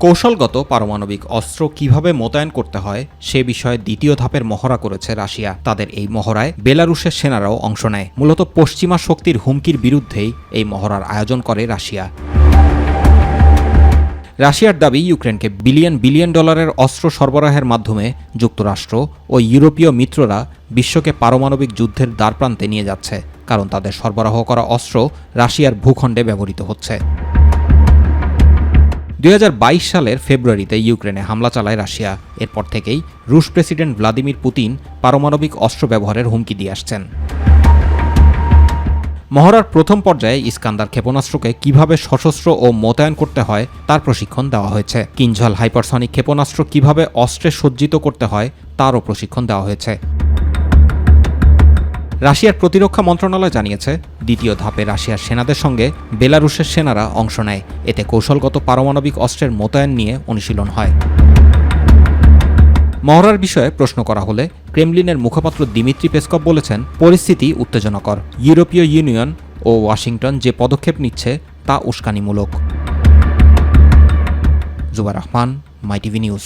কৌশলগত পারমাণবিক অস্ত্র কিভাবে মোতায়েন করতে হয় সে বিষয়ে দ্বিতীয় ধাপের মহড়া করেছে রাশিয়া। তাদের এই মহড়ায় বেলারুশের সেনারাও অংশ নেয়। মূলত পশ্চিমা শক্তির হুমকির বিরুদ্ধেই এই মহড়ার আয়োজন করে রাশিয়া। রাশিয়ার দাবি, ইউক্রেনকে বিলিয়ন বিলিয়ন ডলারের অস্ত্র সরবরাহের মাধ্যমে যুক্তরাষ্ট্র ও ইউরোপীয় মিত্ররা বিশ্বকে পারমাণবিক যুদ্ধের দ্বারপ্রান্তে নিয়ে যাচ্ছে, কারণ তাদের সরবরাহ করা অস্ত্র রাশিয়ার ভূখণ্ডে ব্যবহৃত হচ্ছে। 2022 সালের ফেব্রুয়ারিতে ইউক্রেনে হামলা চালায় রাশিয়া। এরপর থেকেই রুশ প্রেসিডেন্ট ভ্লাদিমির পুতিন পারমাণবিক অস্ত্র ব্যবহারের হুমকি দিয়ে আসছেন। মহড়ার প্রথম পর্যায়ে ইস্কান্দার ক্ষেপণাস্ত্রকে কিভাবে সশস্ত্র ও মোতায়েন করতে হয় তার প্রশিক্ষণ দেওয়া হয়েছে। কিঞ্ঝল হাইপারসনিক ক্ষেপণাস্ত্র কিভাবে অস্ত্রে সজ্জিত করতে হয় তারও প্রশিক্ষণ দেওয়া হয়েছে। রাশিয়ার প্রতিরক্ষা মন্ত্রণালয় জানিয়েছে, দ্বিতীয় ধাপে রাশিয়ার সেনাদের সঙ্গে বেলারুশের সেনারা অংশ নেয়। এতে কৌশলগত পারমাণবিক অস্ত্রের মোতায়েন নিয়ে অনুশীলন হয়। মহড়ার বিষয়ে প্রশ্ন করা হলে ক্রেমলিনের মুখপাত্র দিমিত্রি পেসকভ বলেছেন, পরিস্থিতি উত্তেজনাকর। ইউরোপীয় ইউনিয়ন ও ওয়াশিংটন যে পদক্ষেপ নিচ্ছে তা উস্কানিমূলক। জুবাইর রহমান, মাই টিভি নিউজ।